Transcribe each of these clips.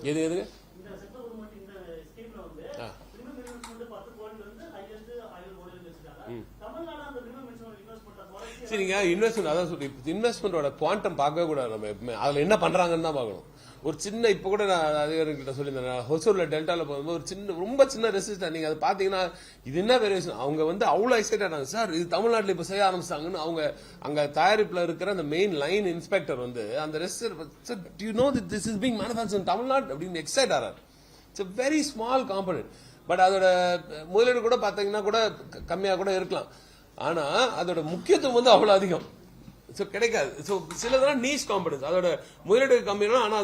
எது எது சரிங்க. இன்வெஸ்ட்மெண்ட் அதான் சொல்லி இன்வெஸ்ட்மெண்டோட குவாண்டம் பார்க்கவே கூடாது. நம்ம அதில் என்ன பண்றாங்கன்னு தான் பார்க்கணும். ஒரு சின்ன இப்போ கூட நான் அதிகாரிகிட்ட சொல்லியிருந்தேன், ஹொசூர்ல டெல்டாவில் போகும்போது ஒரு சின்ன ரொம்ப சின்ன ரெசிஸ்டன்ட். நீங்க அதை பார்த்தீங்கன்னா இது என்ன வேரியேஷன். அவங்க வந்து அவ்வளோ எக்ஸைட் ஆனாங்க, சார் இது தமிழ்நாட்டில் இப்போ செய்ய ஆரம்பிச்சாங்கன்னு. அவங்க அங்க தயாரிப்பில் இருக்கிற அந்த மெயின் லைன் இன்ஸ்பெக்டர் வந்து அந்த resistor you know this is being manufacture in Tamil Nadu அப்படின்னு எக்ஸைட் ஆறாரு. It's a very small component. But அதோட முதலீடு கூட பார்த்தீங்கன்னா கூட கம்மியாக கூட இருக்கலாம். ஆனா அதோட முக்கியத்துவம் வந்து அவ்வளவு அதிகம். கிடைக்காது. சிலதெல்லாம் நீஷ் காம்பனன்ஸ், அதோட முதலீடு கம்மியா, ஆனா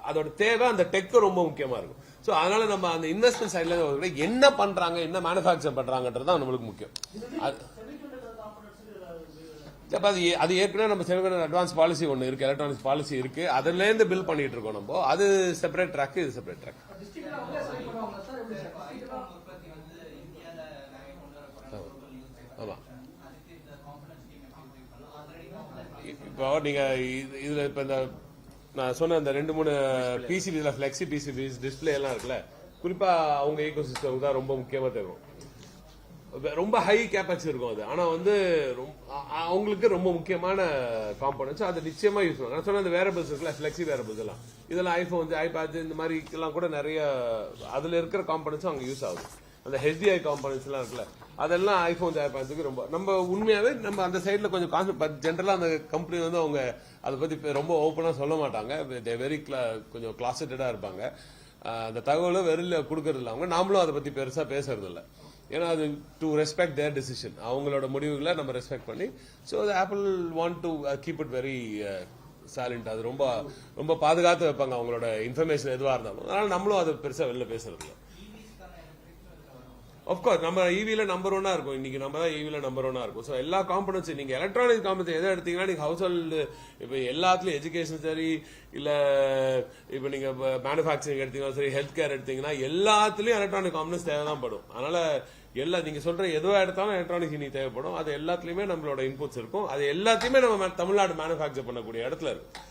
அதோட தேவை அந்த டெக் ரொம்ப முக்கியமா இருக்கும். சோ அதனால நம்ம அந்த இன்வெஸ்ட்மெண்ட் சைட்ல என்ன பண்றாங்க, என்ன மேனுஃபேக்சர் பண்றாங்கன்றது தான் நம்மளுக்கு முக்கியம். அது ஏற்கனவே நம்ம செமிகண்டக்டர் அட்வான்ஸ் பாலிசி ஒன்று இருக்கு, எலக்ட்ரானிக்ஸ் பாலிசி இருக்கு, அதுல இருந்து பில் பண்ணிட்டு இருக்கோம் நம்ம. அது செப்பரேட் ட்ராக், இது செப்பரேட் ட்ராக். ஆமா. இப்போ நீங்க இதுல இப்ப இந்த நான் சொன்ன இந்த 2-3 பிசிபில பிளெக்சி பிசிபி டிஸ்பிளே எல்லாம் இருக்குல்ல, குறிப்பா அவங்க ஈகோ சிஸ்டம் தான் ரொம்ப முக்கியமா தேவை. ரொம்ப ஹை கேப்பாசிட்டி இருக்கும் அது. ஆனா வந்து அவங்களுக்கு ரொம்ப முக்கியமான காம்பனன்ட்ஸ், அது நிச்சயமா யூஸ் பண்ணுவாங்க. நான் சொன்ன அந்த வேரபிள்ஸ் இருக்குல்ல, பிளெக்சி வேரபிள்ஸ் எல்லாம், இதெல்லாம் ஐபோன் ஐபேட் இந்த மாதிரி எல்லாம் கூட நிறைய அதுல இருக்கிற காம்பனன்ட்ஸ் அங்க யூஸ் ஆகுது. அந்த ஹெச்டிஐ காம்பனன்ட்ஸ் எல்லாம் இருக்குல்ல, அதெல்லாம் ஐபோன் ஐபேட்ஸுக்கு ரொம்ப நம்ம உண்மையாவே நம்ம அந்த சைட்ல கொஞ்சம் கான்செப்ட். ஜென்ரலா அந்த கம்பெனி வந்து அவங்க அதை பத்தி ரொம்ப ஓப்பனா சொல்ல மாட்டாங்க. வெரி கொஞ்சம் கிளாசிட்டடா இருப்பாங்க. அந்த தகவலை வெளியில கொடுக்கறது இல்லை அவங்க. நாமளும் அதை பத்தி பெருசா பேசுறது இல்லை. ஏன்னா அது டு ரெஸ்பெக்ட் தேர் டிசிஷன், அவங்களோட முடிவுகளை நம்ம ரெஸ்பெக்ட் பண்ணி. So apple want to keep it very silent. அது ரொம்ப ரொம்ப பாதுகாத்து வைப்பாங்க அவங்களோட இன்ஃபர்மேஷன் எதுவாக இருந்தாலும். அதனால நம்மளும் அதை பெருசா வெளில பேசுறது இல்லை. ஆஃப்கோர்ஸ் நம்ம ஈவில நம்பர் 1 இருக்கும். இன்னைக்கு நம்ம தான் ஈவில நம்பர் 1 இருக்கும். ஸோ எல்லா காம்பனன்ஸ் நீங்க எலக்ட்ரானிக் காம்பனன்ஸ் எதை எடுத்தீங்கன்னா, நீங்க ஹவுஸ் ஹோல்டு இப்போ எல்லாத்துலயும் எஜுகேஷன் சரி, இல்ல இப்போ நீங்க மேனுஃபேக்சரிங் எடுத்தீங்கன்னா சரி, ஹெல்த் கேர் எடுத்தீங்கன்னா எல்லாத்துலயும் எலக்ட்ரானிக் காம்பனன்ஸ் தேவைதான் படும். அதனால நீங்க சொல்ற எதுவா எடுத்தாலும் எலக்ட்ரானிக்ஸ் இன்னைக்கு தேவைப்படும். அது எல்லாத்துலயுமே நம்மளோட இன்புட்ஸ் இருக்கும். அது எல்லாத்தையுமே நம்ம தமிழ்நாடு மேனுஃபேக்சர் பண்ணக்கூடிய இடத்துல இருக்கும்.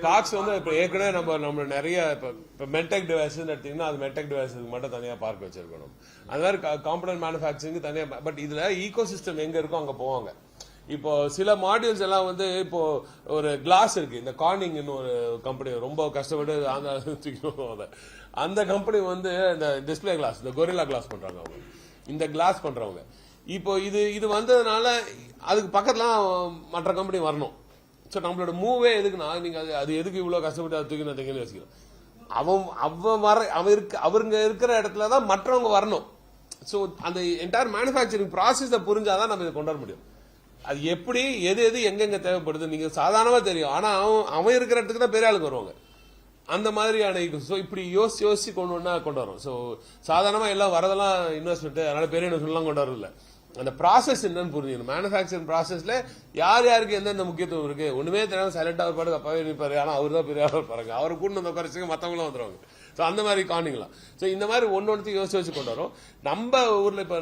பார்க்ஸ் வந்து இப்ப ஏற்கனவே நம்ம நிறைய இப்ப மெட்டெக் டிவைஸ் எடுத்தீங்கன்னா அது மெட்டெக் டிவைஸுக்கு மட்டும் தனியா பார்க் வச்சிருக்கணும். அந்த மாதிரி காம்பனன்ட் மேனுஃபேக்சரிங் தனியா. பட் இதுல ஈகோ சிஸ்டம் எங்க இருக்கோ அங்க போவாங்க. இப்போ சில மாடியூல்ஸ் எல்லாம் வந்து இப்போ ஒரு கிளாஸ் இருக்கு, இந்த கார்னிங் ஒரு கம்பெனி ரொம்ப கஷ்டப்பட்டு அந்த கம்பெனி வந்து இந்த டிஸ்பிளே கிளாஸ், இந்த கொரில்லா கிளாஸ் பண்றாங்க அவங்க. இந்த கிளாஸ் பண்றவங்க இப்போ இது வந்ததுனால அதுக்கு பக்கத்துல மற்ற கம்பெனி வரணும். ஸோ நம்மளோட மூவே எதுக்குன்னா, நீங்க அது எதுக்கு இவ்வளவு கஷ்டப்பட்டு அதை தூக்கி யோசிக்கணும். அவருங்க இருக்கிற இடத்துலதான் மற்றவங்க வரணும். ஸோ அந்த என்டையர் மேனுஃபேக்சரிங் ப்ராசஸ் புரிஞ்சாதான் நம்ம இதை கொண்டு வர முடியும். அது எப்படி எது எங்கெங்க தேவைப்படுது நீங்க சாதாரணமா தெரியும். ஆனா அவன் இருக்கிற இடத்துக்கு தான் பெரிய ஆளுக்கு வருவாங்க. அந்த மாதிரியான இப்படி யோசிச்சு கொண்டு வரும். ஸோ சாதாரணமா எல்லாம் வரதெல்லாம் இன்வெஸ்ட்மெண்ட், அதனால பெரிய இன்வெஸ்ட்மெண்ட் கொண்டு வரல. அந்த ப்ராசஸ் என்னன்னு புரிஞ்சுக்கணும். மேனுஃபேக்சரிங் ப்ராசஸ்ல யாருக்கு எந்தெந்த முக்கியத்துவம் இருக்கு ஒண்ணுமே தெரியாம சைலண்டா ஒரு பாடு அப்பாவே நிற்பாரு. ஆனா அவர் தான் பெரிய பாருங்க, அவரை கூட்டு வந்த குறைச்சிங்க மத்தவங்களும் வந்துருவாங்க. ஸோ அந்த மாதிரி காணிக்கலாம். ஸோ இந்த மாதிரி ஒன்னொன்னு யோசிச்சு கொண்டு வரும். நம்ம ஊர்ல இப்ப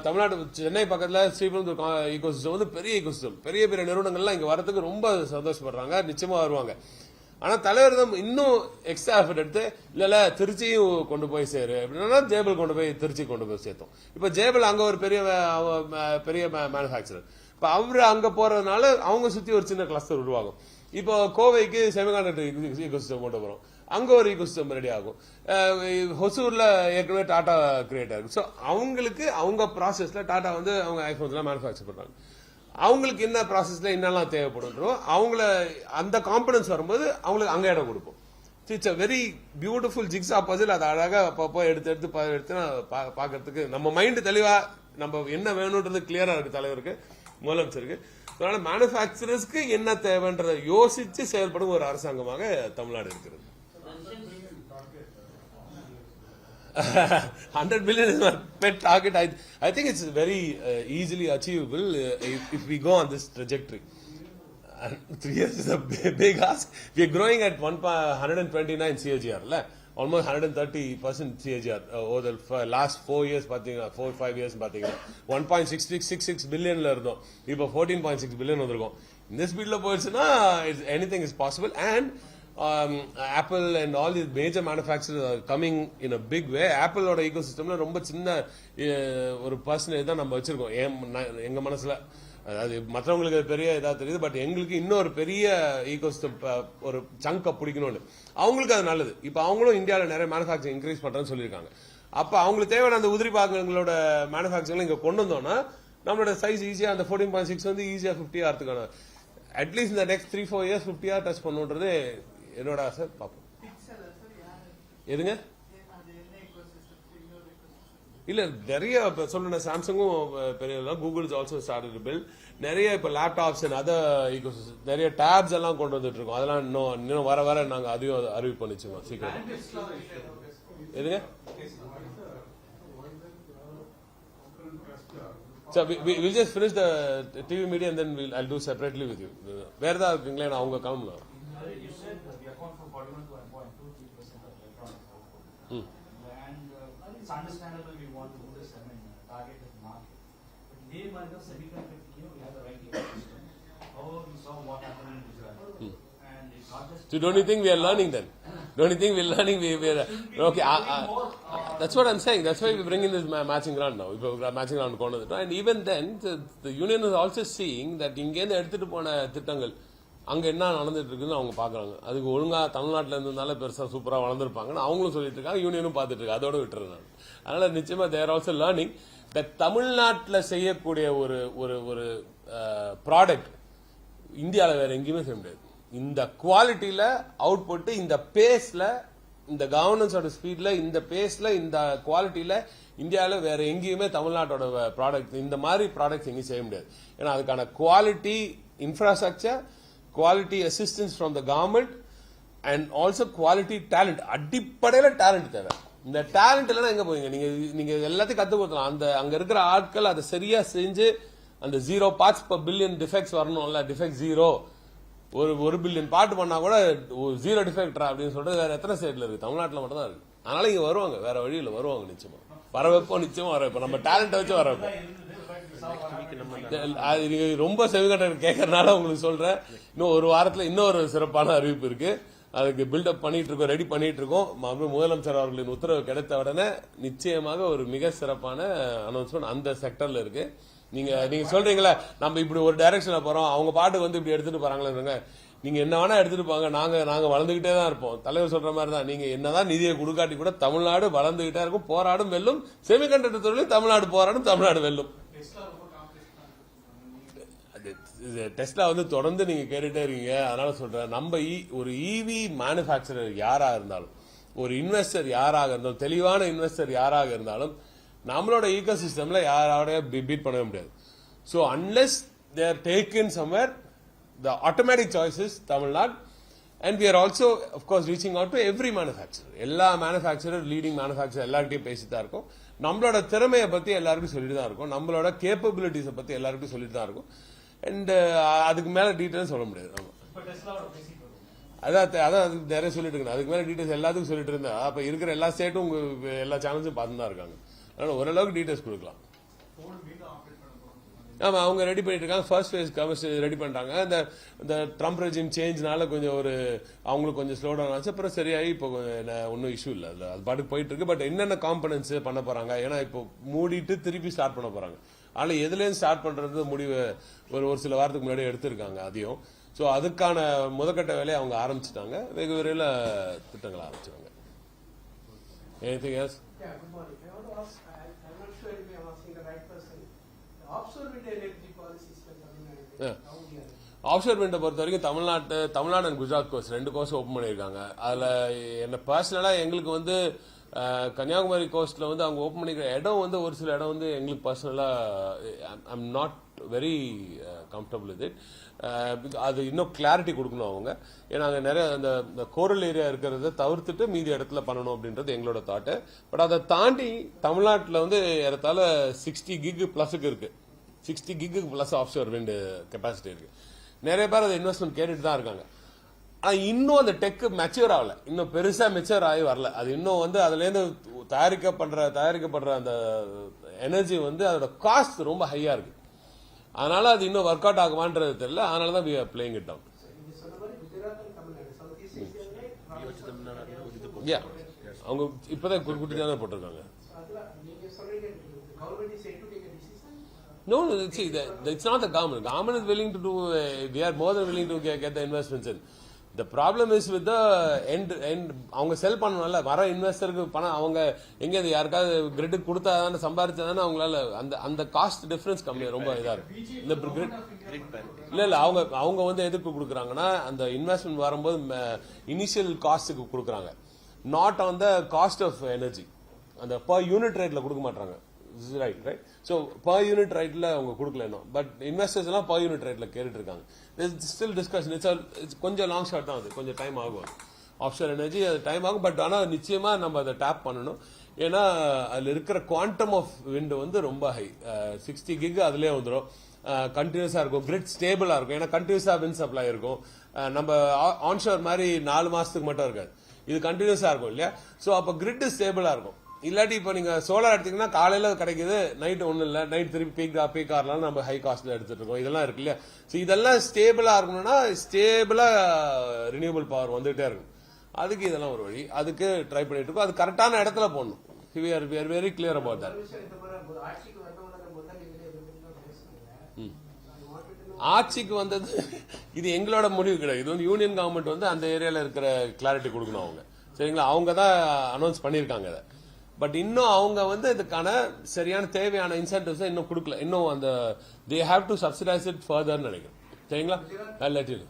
தமிழ்நாடு சென்னை பக்கத்துல ஸ்ரீபெரும்புதூர் ஈகோ சிஸ்டம் வந்து பெரிய ஈகோ சிஸ்டம். பெரிய நிறுவனங்கள்லாம் இங்க வரதுக்கு ரொம்ப சந்தோஷப்படுறாங்க, நிச்சயமா வருவாங்க. ஆனா தலைவர் தான் இன்னும் எக்ஸ்ட்ரா எஃபர்ட் எடுத்து இல்ல திருச்சியும் கொண்டு போய் சேரு அப்படின்னா ஜேபிள் கொண்டு போய் திருச்சி கொண்டு போய் சேர்த்தோம். இப்ப ஜேபிள் அங்க ஒரு பெரிய மேனுஃபேக்சரர். இப்ப அவரு அங்க போறதுனால அவங்க சுத்தி ஒரு சின்ன கிளஸ்டர் உருவாகும். இப்போ கோவைக்கு செமிகண்டக்டர் ஈகோசிஸ்டம் கொண்டு போறோம், அங்க ஒரு ஈகோசிஸ்டம் ரெடி ஆகும். ஹொசூர்ல ஏற்கனவே டாடா கிரியேட் ஆகும். ஸோ அவங்களுக்கு அவங்க ப்ராசஸ்ல டாடா வந்து அவங்க ஐபோன்ஸ் மேனுஃபேக்சர் பண்றாங்க. அவங்களுக்கு என்ன ப்ராசஸ்ல என்னெல்லாம் தேவைப்படும் அவங்கள அந்த காம்பனன்ஸ் வரும்போது அவங்களுக்கு அங்க இடம் கொடுப்போம். It's a very beautiful jigsaw puzzle. அது அழகா அப்பப்போ எடுத்து பாக்கிறதுக்கு நம்ம மைண்ட் தெளிவா நம்ம என்ன வேணும்ன்றது கிளியரா இருக்கு தலைவருக்கு, முதலமைச்சருக்கு. அதனால மேனுஃபேக்சரர்ஸ்க்கு என்ன தேவைன்றதை யோசிச்சு செயல்படும் ஒரு அரசாங்கமாக தமிழ்நாடு இருக்கிறது. 100 billion is my pet target. I think it's very easily achievable if we go on this trajectory. 3 years is a big ask. We are growing at 129 CAGR, almost 130% CAGR over the last 4 years, 4-5 years. 1.66 billion இருந்தோம், இப்போ 14.6 billion வந்திருக்கோம். இந்த ஸ்பீட்ல போயிடுச்சுன்னா anything is possible. And Apple and all these major manufacturers are coming in a big way. Appleோட ecosystemல ரொம்ப சின்ன ஒரு percentage தான் நம்ம வச்சிருக்கோம் எங்க மனசுல. அதாவது மற்றவங்களுக்கு பெரிய இதா தெரியுது, பட் எங்களுக்கு இன்னொரு பெரிய ஈகோசிஸ்டம் ஒரு சங்க பிடிக்கணும்னு. அவங்களுக்கு அது நல்லது. இப்ப அவங்களும் இந்தியாவில் நிறைய மேனுஃபேக்சரிங் இன்க்ரீஸ் பண்றேன்னு சொல்லியிருக்காங்க. அப்ப அவங்களுக்கு தேவையான அந்த உதிரி பாகங்களோட மேனுஃபேக்சரிங் இங்க கொண்டு வந்தோம்னா நம்மளோட சைஸ் ஈஸியா அந்த 14.6 வந்து ஈஸியா 50 ஆகிறதுக்கான அட்லீஸ்ட் இந்த நெக்ஸ்ட் 3-4 years 50 டச் பண்ணுன்றது என்னோட ஆசை. பார்ப்போம். எதுங்க இல்ல நிறைய சொல்லுங்க, சாம்சங்கும் பெரிய Google is also started to build நிறைய இப்ப லேப்டாப்ஸ் அண்ட் அதர் ஈகோசிஸ்டம் நிறைய டேப்ஸ் எல்லாம் கொண்டு வந்துட்டு இருக்கோம். அதெல்லாம் இன்னும் வர வர நாங்க அதையும் அறிவிப்பு பண்ணிச்சுக்கோம் சீக்கிரம். எதுங்க? So we'll just finish the TV media and then I'll do separately with you. வேற ஏதாவது இருக்குங்களா? நான் அவங்க கிளம்பலாம். You said that we account for 41 to 1.23% of electronics output. And it's understandable we want to do this, target the market. But they might have semiconductor, we have the right ecosystem. However, we saw what happened in Gujarat. And it's not just... So don't you think we are learning then? Don't you think we're learning? Okay, that's what I'm saying. That's why we bring in this matching ground now. Matching ground கொண்டு வந்துட்டோம். And even then, the union is also seeing that இங்கேருந்து எடுத்துட்டு போன திட்டங்கள் அங்க என்ன நடந்துட்டு இருக்குன்னு அவங்க பாக்குறாங்க. அதுக்கு ஒழுங்கா தமிழ்நாட்டில இருந்ததுனால பெருசா சூப்பரா வளர்ந்துருப்பாங்கன்னு அவங்களும் சொல்லிட்டு இருக்காங்க, யூனியனும் பார்த்துட்டு இருக்கு. அதோட விட்டுறேன். அதனால நிச்சயமா தேர் ஆல்சோ லேர்னிங் தட் தமிழ்நாட்டில் செய்யக்கூடிய ஒரு ஒரு ஒரு ப்ராடக்ட் இந்தியாவில் வேற எங்கேயுமே செய்ய முடியாது. இந்த குவாலிட்டியில அவுட்புட், இந்த பேஸ்ல, இந்த கவர்னன்ஸோட ஸ்பீட்ல, இந்த பேஸ்ல, இந்த குவாலிட்டியில இந்தியாவில் வேற எங்கேயுமே தமிழ்நாட்டோட ப்ராடக்ட் இந்த மாதிரி ப்ராடக்ட்ஸ் எங்கேயும் செய்ய முடியாது. ஏன்னா அதுக்கான quality infrastructure, quality assistance from the government and also quality talent. அடிப்படையில டேலண்ட் தேவை. இந்த டேலண்ட் இல்லைன்னா எங்க போவீங்க? நீங்க எல்லாத்தையும் கத்து கொடுக்கலாம். அந்த அங்க இருக்கிற ஆட்கள் அதை சரியா செஞ்சு அந்த 0 parts per billion டிஃபெக்ட்ஸ் வரணும்ல, டிஃபெக்ட் 0, ஒரு பில்லியன் பாட்டு பண்ணா கூட 0 டிஃபெக்டரா அப்படின்னு சொல்றது வேற எத்தனை ஸ்டேட்ல இருக்கு? தமிழ்நாட்டில் மட்டும் தான் இருக்கு. அதனால இங்க வருவாங்க, வேற வழியில வருவாங்க. நிச்சயமா வர வைப்போம், நிச்சயமா வர வைப்போம். நம்ம டேலண்ட் வச்சு வர வைப்போம். ரொம்ப செவிகண்டர் கேட்கறதுனால உங்களுக்கு சொல்றேன், இன்னும் ஒரு வாரத்துல இன்னொரு சிறப்பான அறிவிப்பு இருக்கு. அதுக்கு பில்டப் பண்ணிட்டு இருக்கோம், ரெடி பண்ணிட்டு இருக்கோம். முதலமைச்சர் அவர்களின் உத்தரவு கிடைத்த உடனே நிச்சயமாக ஒரு மிக சிறப்பான அனௌன்ஸ்மெண்ட் அந்த செக்டர்ல இருக்கு. நீங்க சொல்றீங்களா நம்ம இப்படி ஒரு டைரக்ஷன்ல போறோம், அவங்க பாட்டுக்கு வந்து இப்படி எடுத்துட்டு போறாங்களே, நீங்க என்ன வேணா எடுத்துட்டு போங்க, நாங்க வளர்ந்துகிட்டே தான் இருப்போம். தலைவர் சொல்ற மாதிரி தான், நீங்க என்னதான் நிதியை கொடுக்காட்டி கூட தமிழ்நாடு வளர்ந்துகிட்டே இருக்கும், போராடும் வெல்லும். செமிகண்டக்டர் தொழில் தமிழ்நாடு போராடும், தமிழ்நாடு வெல்லும். டெஸ்லா வந்து தொடர்ந்து நீங்க கேட்டுட்டே இருக்கீங்க. அதனால சொல்றேன், நம்ம ஒரு இவி மேனுபேக்சரர் யாரா இருந்தாலும், ஒரு இன்வெஸ்டர் யாராக இருந்தாலும், தெளிவான இன்வெஸ்டர் யாராக இருந்தாலும் நம்மளோட ஈகோ சிஸ்டம்ல யாரோட பீட் பண்ணவே முடியாது. So unless they are taken somewhere, the automatic choice is Tamil Nadu. And we are also of course reaching out to every manufacturer. எல்லா மேனுஃபேக்சரர், லீடிங் மேனுஃபேக்சரர் எல்லார்கிட்டையும் பேசிட்டு தான் இருக்கும். நம்மளோட திறமையை பத்தி எல்லாருக்கும் சொல்லிட்டு தான் இருக்கும், நம்மளோட கேப்பபிலிட்டிஸை பத்தி எல்லாருக்கும் சொல்லிட்டு தான் இருக்கும். அண்ட் அதுக்கு மேல டீட்டெயில்ஸ் சொல்ல முடியாது. அதான் நிறைய சொல்லிட்டு இருக்கேன். அதுக்கு மேல டீட்டெயில்ஸ் எல்லாத்துக்கும் சொல்லிட்டு இருந்தா அப்ப இருக்கிற எல்லா ஸ்டேட்டும் எல்லா சேனல்ஸும் பார்த்து தான் இருக்காங்க. அதனால ஓரளவுக்கு டீட்டெயில்ஸ் கொடுக்கலாம். ஆமா, அவங்க ரெடி பண்ணிட்டு இருக்காங்க. ஃபர்ஸ்ட் ஃபேஸ் கமர்ஷியல் ரெடி பண்ணிட்டாங்க. இந்த ட்ரம்ப் ரெஜிம் சேஞ்ச்னால கொஞ்சம் அவங்களுக்கு கொஞ்சம் ஸ்லோ டவுன் ஆச்சு. அப்புறம் சரியாகி இப்போ ஒன்றும் இஷ்யூ இல்லை, அது பாட்டுக்கு போயிட்டு இருக்கு. பட் என்னென்ன காம்பனன்ஸ் பண்ண போறாங்க, ஏன்னா இப்போ மூடிட்டு திருப்பி ஸ்டார்ட் பண்ண போறாங்க. அதனால எதுலேருந்து ஸ்டார்ட் பண்றது முடிவு ஒரு சில வாரத்துக்கு முன்னாடி எடுத்திருக்காங்க அதையும். ஸோ அதுக்கான முதற்கட்ட வேலையை அவங்க ஆரம்பிச்சுட்டாங்க. வெகு விரைவில் திட்டங்கள் ஆரம்பிச்சிருவாங்க. Anything else? Yeah, good morning. I want to ask, I'm not sure if I'm asking the right person. The offshore wind energy policies for Tamil Nadu. Offshore விண்டை பொறுத்த வரைக்கும் Tamil Nadu and Gujarat courses 2 courses open பண்ணியிருக்காங்க. அதில் என்ன பர்சனலா எங்களுக்கு வந்து கன்னியாகுமரி கோஸ்ட்ல வந்து அவங்க ஓப்பன் பண்ணிக்கிற இடம் வந்து ஒரு சில இடம் வந்து எங்களுக்கு பர்சனலா I'm not very comfortable with it. அது இன்னும் கிளாரிட்டி கொடுக்கணும் அவங்க. ஏன்னா அங்கே நிறைய அந்த கோரல் ஏரியா இருக்கிறத தவிர்த்துட்டு மீதி இடத்துல பண்ணணும் அப்படின்றது எங்களோட தாட்டு. பட் அதை தாண்டி தமிழ்நாட்டில் வந்து ஏறத்தாழ 60 gig பிளஸுக்கு இருக்கு, 60 gig plus offshore wind capacity இருக்கு. நிறைய பேர் அதை இன்வெஸ்ட்மெண்ட் கேட்டுட்டு தான் இருக்காங்க. ஆனா இன்னும் அந்த டெக் மெச்சூர் ஆகல, இன்னும் பெருசா மெச்சூர் ஆகி வரல. அது இன்னும் வந்து அதுல இருந்து தயாரிக்கப்படுற அந்த எனர்ஜி வந்து அதோட காஸ்ட் ரொம்ப ஹையா இருக்கு. அதனால அது இன்னும் ஒர்க் அவுட் ஆகுமான்றது தெரியல. அதனால தான் we are playing it down. நீங்க சொன்ன மாதிரி Gujarat and Tamil Nadu south east ஏசியாவிலே Yeah. அவங்க இப்பதான் குட்டி தான் போட்டிருக்காங்க. அதெல்லாம் நீங்க சொல்றீங்க government is yet to take a decision. No, see, it's not the government. Government is willing to do. We are more than willing to get the investments in. The problem is with the end. அவங்க செல் பண்ணணும்ல, வர இன்வெஸ்டருக்கு பணம் அவங்க எங்க யாருக்காவது grid கொடுத்தா தானே சம்பாதிச்சாதானே அவங்களால அந்த காஸ்ட் டிஃபரன்ஸ் கம்மியா ரொம்ப இதா இருக்கு. இந்த கிரிட் இல்ல அவங்க வந்து எதுக்கு கொடுக்குறாங்கன்னா அந்த இன்வெஸ்ட்மெண்ட் வரும்போது இனிஷியல் காஸ்ட்டுக்கு கொடுக்குறாங்க, not on the cost of energy. அந்த பர் யூனிட் ரேட்ல கொடுக்க மாட்டாங்க. ரைட். ஸோ பர் யூனிட் ரேட்ல அவங்க கொடுக்கல இன்னும். பட் இன்வெஸ்டர்ஸ் எல்லாம் பர் யூனிட் ரேட்ல கேட்டுட்டு இருக்காங்க. Still discussion. இட்ஸ் கொஞ்சம் லாங் ஷாட் தான், அது கொஞ்சம் டைம் ஆகும். ஆஃப்ஷோர் எனர்ஜி அது டைம் ஆகும். பட் ஆனால் நிச்சயமா நம்ம அதை டேப் பண்ணணும். ஏன்னா அதுல இருக்கிற குவான்டம் ஆஃப் விண்ட் வந்து ரொம்ப ஹை. 60 கிக் அதுலயே வந்துடும். கண்டினியூஸா இருக்கும், கிரிட் ஸ்டேபிளா இருக்கும். ஏன்னா கண்டினியூஸா விண்ட் சப்ளை இருக்கும். நம்ம ஆன்ஷோர் மாதிரி 4 மாசத்துக்கு மட்டும் இருக்காது, இது கண்டினியூஸா இருக்கும் இல்லையா? ஸோ அப்போ கிரிட் ஸ்டேபிளா இருக்கும். இல்லாட்டி இப்போ நீங்க சோலார் எடுத்தீங்கன்னா காலையில கிடைக்குது, நைட் ஒன்றும் இல்லை, நைட் திருப்பி பீக் ஆர்லாம் நம்ம ஹை காஸ்ட்ல எடுத்துட்டு இருக்கோம். இதெல்லாம் இருக்கு இல்லையா? ஸோ இதெல்லாம் ஸ்டேபிளா இருக்கணும்னா ஸ்டேபிளா ரினியூவபிள் பவர் வந்துகிட்டே இருக்கும். அதுக்கு இதெல்லாம் ஒரு வழி. அதுக்கு ட்ரை பண்ணிட்டு இருக்கோம். அது கரெக்டான இடத்துல போடணும். we are very clear about that. ஆட்சிக்கு வந்தவங்க முதல்ல இதுல பேசுறீங்க. ஆட்சிக்கு வந்தது இது எங்களோட முடிவு கிடையாது. இது வந்து யூனியன் கவர்மெண்ட் வந்து அந்த ஏரியால இருக்கிற கிளாரிட்டி கொடுக்கணும் அவங்க. சரிங்களா? அவங்க தான் அனௌன்ஸ் பண்ணிருக்காங்க அதை. பட் இன்னும் அவங்க வந்து இதுக்கான சரியான தேவையான இன்சென்டிவ்ஸ் இன்னும் கொடுக்கல. இன்னும் அந்த they have to subsidize it further நினைக்கிறேன். சரிங்களா? I'll let you know.